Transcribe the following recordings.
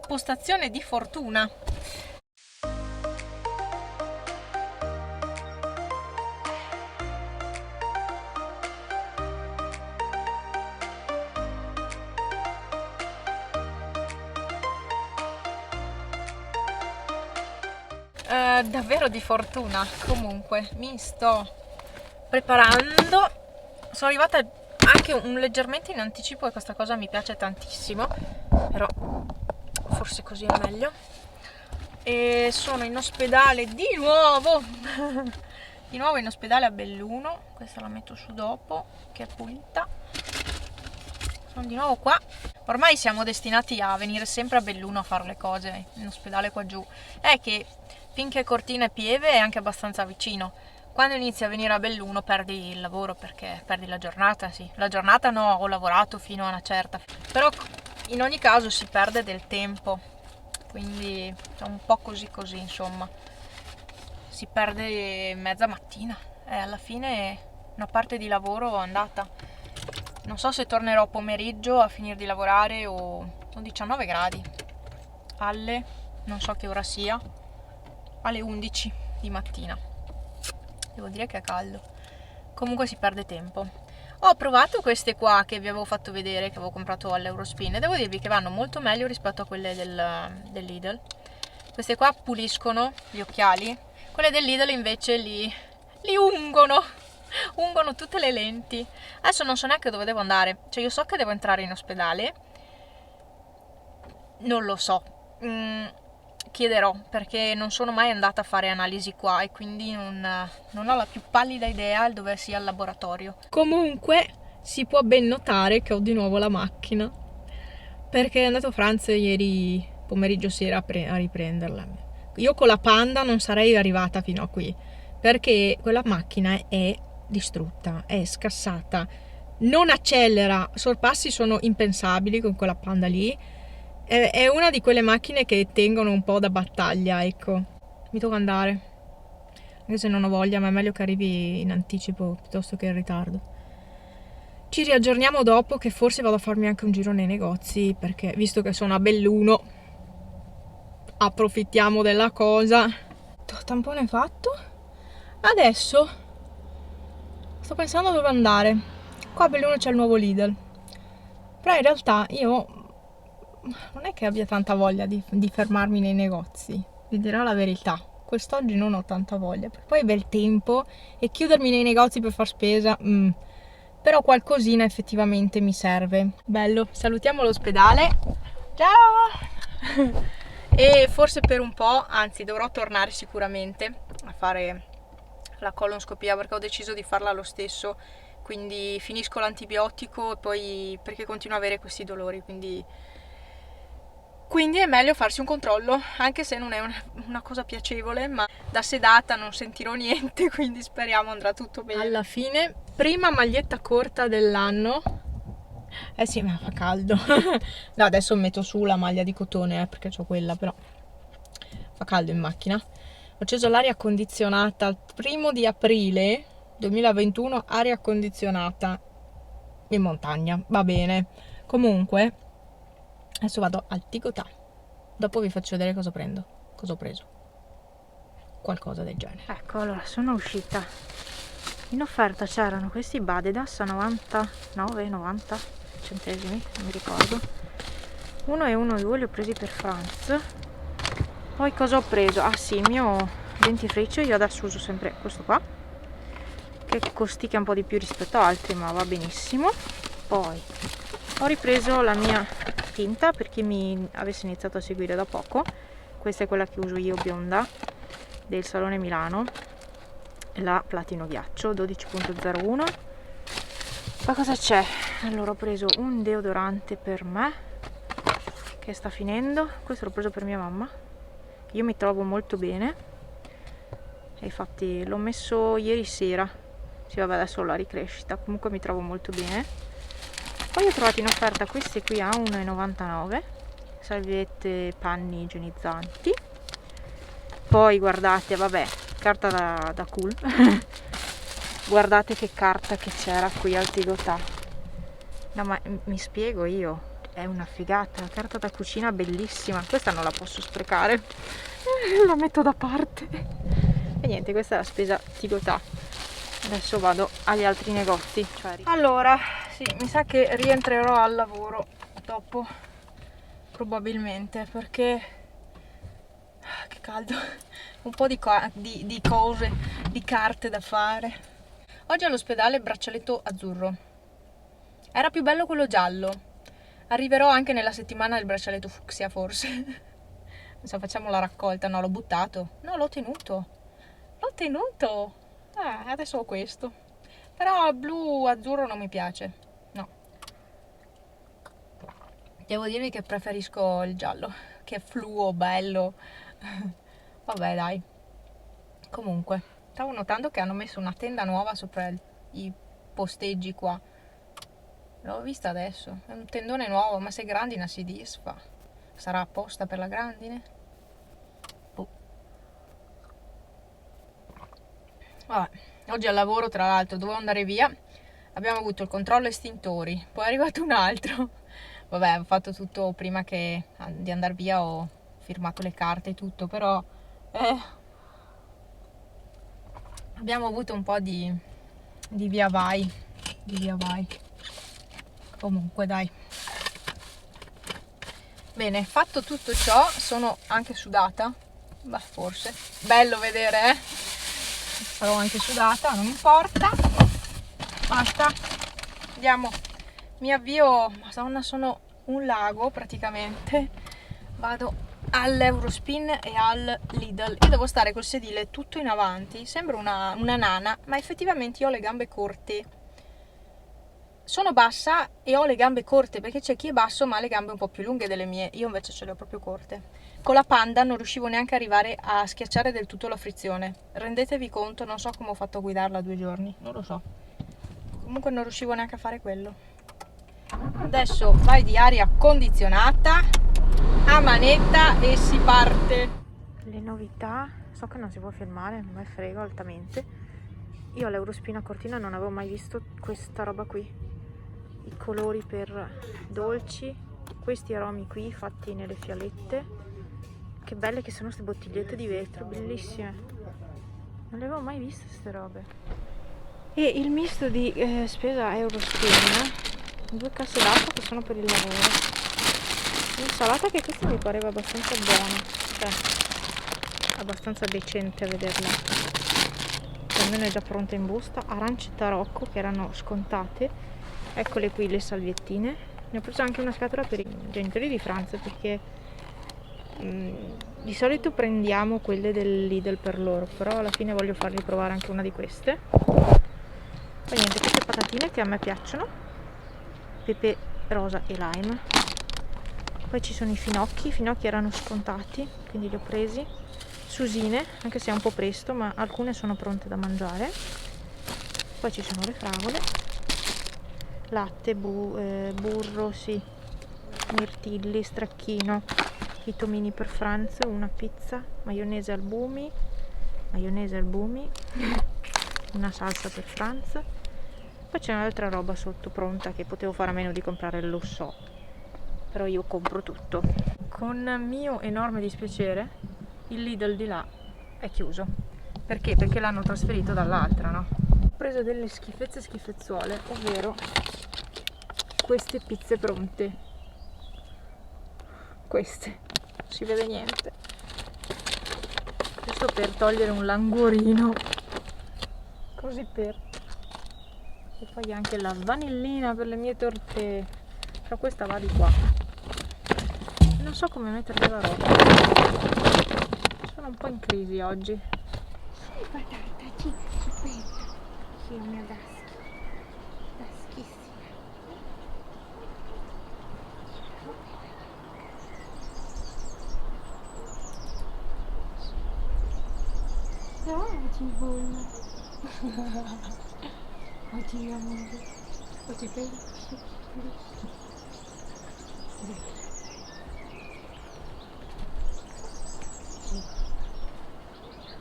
postazione di fortuna. Davvero di fortuna. Comunque mi sto preparando, sono arrivata anche leggermente in anticipo e questa cosa mi piace tantissimo, però forse così è meglio. E sono in ospedale di nuovo di nuovo in ospedale a Belluno. Questa la metto su dopo che è pulita. Sono di nuovo qua. Ormai siamo destinati a venire sempre a Belluno a fare le cose in ospedale qua giù. È che finché Cortina e Pieve è anche abbastanza vicino. Quando inizi a venire a Belluno perdi il lavoro, perché perdi la giornata, sì. La giornata no, ho lavorato fino a una certa. Però in ogni caso si perde del tempo. Quindi è un po' così insomma. Si perde mezza mattina. Alla fine una parte di lavoro è andata. Non so se tornerò pomeriggio a finire di lavorare o 19 gradi. Non so che ora sia. Alle 11 di mattina. Devo dire che è caldo. Comunque si perde tempo. Ho provato queste qua che vi avevo fatto vedere, che avevo comprato all'Eurospin, e devo dirvi che vanno molto meglio rispetto a quelle del Lidl. Queste qua puliscono gli occhiali, quelle del Lidl invece li ungono tutte le lenti. Adesso non so neanche dove devo andare, cioè io so che devo entrare in ospedale, non lo so. Chiederò, perché non sono mai andata a fare analisi qua e quindi non ho la più pallida idea dove sia il laboratorio. Comunque si può ben notare che ho di nuovo la macchina, perché è andato Franz ieri pomeriggio sera a riprenderla. Io con la Panda non sarei arrivata fino a qui, perché quella macchina è distrutta, è scassata, non accelera, sorpassi sono impensabili con quella Panda lì. È una di quelle macchine che tengono un po' da battaglia, ecco. Mi tocca andare, anche se non ho voglia, ma è meglio che arrivi in anticipo piuttosto che in ritardo. Ci riaggiorniamo dopo, che forse vado a farmi anche un giro nei negozi, perché visto che sono a Belluno approfittiamo della cosa. Tampone fatto. Adesso sto pensando dove andare. Qua a Belluno c'è il nuovo Lidl, però in realtà io non è che abbia tanta voglia di fermarmi nei negozi, vi dirò la verità. Quest'oggi non ho tanta voglia, perché poi è bel tempo e chiudermi nei negozi per far spesa, però qualcosina effettivamente mi serve. Bello, salutiamo l'ospedale. Ciao! E forse per un po', anzi dovrò tornare sicuramente a fare la colonscopia, perché ho deciso di farla lo stesso, quindi finisco l'antibiotico e poi, perché continuo a avere questi dolori, quindi è meglio farsi un controllo, anche se non è una cosa piacevole, ma da sedata non sentirò niente, quindi speriamo andrà tutto bene. Alla fine, prima maglietta corta dell'anno. Eh sì, ma fa caldo. No, adesso metto su la maglia di cotone, perché ho quella, però fa caldo in macchina. Ho acceso l'aria condizionata il 1° aprile 2021, aria condizionata in montagna, va bene. Comunque adesso vado al Ticotà, dopo vi faccio vedere cosa prendo, cosa ho preso, qualcosa del genere. Ecco, allora sono uscita, in offerta c'erano questi Badedas a 99,90 centesimi, non mi ricordo, 1 e 1 e 2 li ho presi per Franz. Poi cosa ho preso? Ah sì, il mio dentifricio, io adesso uso sempre questo qua, che costicchia un po' di più rispetto a altri, ma va benissimo. Poi ho ripreso la mia tinta, per chi mi avesse iniziato a seguire da poco. Questa è quella che uso io, bionda, del Salone Milano, la Platino Ghiaccio 12.01. Poi cosa c'è? Allora ho preso un deodorante per me che sta finendo, questo l'ho preso per mia mamma, io mi trovo molto bene e infatti l'ho messo ieri sera, sì vabbè adesso ho la ricrescita, comunque mi trovo molto bene. Poi ho trovato in offerta queste qui a 1,99, salviette panni igienizzanti. Poi guardate, vabbè, carta da cool. Guardate che carta che c'era qui al Ticotà. No, ma mi spiego io, è una figata, la carta da cucina bellissima, questa non la posso sprecare, la metto da parte. E niente, questa è la spesa Tigotà. Adesso vado agli altri negozi. Allora, sì, mi sa che rientrerò al lavoro dopo, probabilmente, perché che caldo, un po' di cose, di carte da fare. Oggi all'ospedale il braccialetto azzurro, era più bello quello giallo. Arriverò anche nella settimana del braccialetto fucsia, forse. Non so, facciamo la raccolta. No, l'ho buttato. No, l'ho tenuto. L'ho tenuto. Adesso ho questo. Però il blu azzurro non mi piace. No. Devo dirvi che preferisco il giallo, che è fluo, bello. Vabbè, dai. Comunque, stavo notando che hanno messo una tenda nuova sopra i posteggi qua. L'ho vista adesso. È un tendone nuovo, ma se grandina si disfa. Sarà apposta per la grandine? Boh. Vabbè, oggi al lavoro, tra l'altro, dovevo andare via. Abbiamo avuto il controllo estintori, poi è arrivato un altro. Vabbè, ho fatto tutto prima di andare via, ho firmato le carte e tutto, però abbiamo avuto un po' di via vai. Comunque, dai. Bene, fatto tutto ciò, sono anche sudata. Beh, forse. Bello vedere, sarò anche sudata, non importa. Basta. Andiamo. Mi avvio, madonna, sono un lago praticamente. Vado all'Eurospin e al Lidl. Io devo stare col sedile tutto in avanti. Sembro una nana, ma effettivamente io ho le gambe corte. Sono bassa e ho le gambe corte, perché c'è chi è basso ma ha le gambe un po' più lunghe delle mie. Io invece ce le ho proprio corte. Con la Panda non riuscivo neanche a arrivare a schiacciare del tutto la frizione. Rendetevi conto, non so come ho fatto a guidarla 2 giorni. Non lo so. Comunque non riuscivo neanche a fare quello. Adesso vai di aria condizionata a manetta e si parte. Le novità, so che non si può filmare, non me frego altamente. Io all'Eurospin a Cortina non avevo mai visto questa roba qui. I colori per dolci, questi aromi qui fatti nelle fialette. Che belle che sono queste bottigliette di vetro, bellissime. Non le avevo mai viste queste robe. E il misto di spesa Eurospin, 2 casse d'acqua che sono per il lavoro. L'insalata, che questa mi pareva abbastanza buona, cioè abbastanza decente a vederla. Almeno è già pronta in busta. Arance tarocco che erano scontate. Eccole qui le salviettine. Ne ho preso anche una scatola per i genitori di Franz, perché di solito prendiamo quelle del Lidl per loro, però alla fine voglio fargli provare anche una di queste. Poi niente, queste patatine che a me piacciono, pepe rosa e lime. Poi ci sono i finocchi erano scontati, quindi li ho presi. Susine, anche se è un po' presto, ma alcune sono pronte da mangiare. Poi ci sono le fragole, latte, burro, sì, mirtilli, stracchino, i tomini per Franz, una pizza, maionese albumi, una salsa per Franz. Poi c'è un'altra roba sotto pronta che potevo fare a meno di comprare, lo so, però io compro tutto. Con mio enorme dispiacere il Lidl di là è chiuso. Perché? Perché l'hanno trasferito dall'altra, no? Ho preso delle schifezze schifezzuole, ovvero queste pizze pronte. Queste, non si vede niente. Giusto per togliere un languorino, così per. E poi anche la vanillina per le mie torte, però questa va di qua. Non so come mettere la roba, sono un po' in crisi oggi. Patata, sì, una daschissima. Oggi buona. Oggi amore. Oggi felice.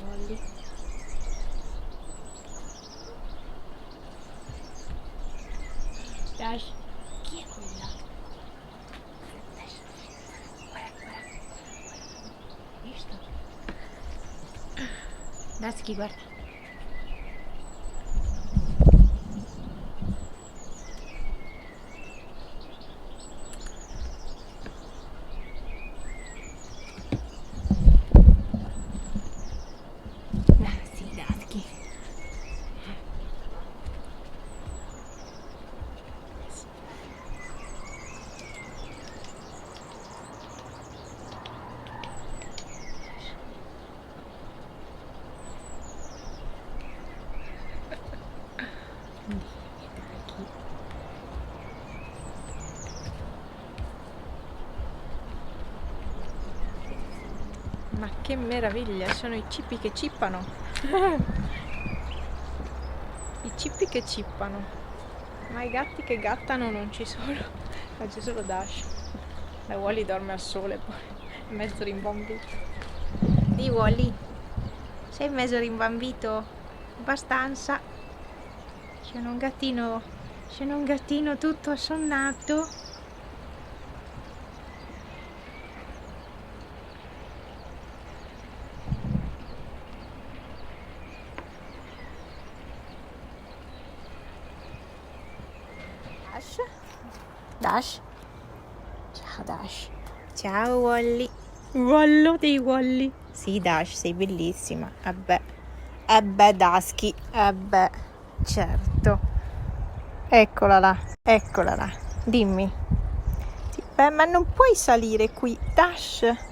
Molly. Dash. Chi è quella? Daschi, guarda. Sì, Daschi. Ma che meraviglia, sono i cippi che cippano. I cippi che cippano. Ma i gatti che gattano non ci sono. Ma c'è solo Dash. La Wally dorme al sole poi, mezzo rimbambito. Di Wally, sei mezzo rimbambito? Abbastanza. Sono un gattino tutto assonnato. Dash? Dash? Ciao Dash. Ciao Wally. Wallo dei Wally. Sì Dash, sei bellissima. Beh Daschi. Beh, certo. Eccola là. Dimmi. Beh, ma non puoi salire qui, Dash.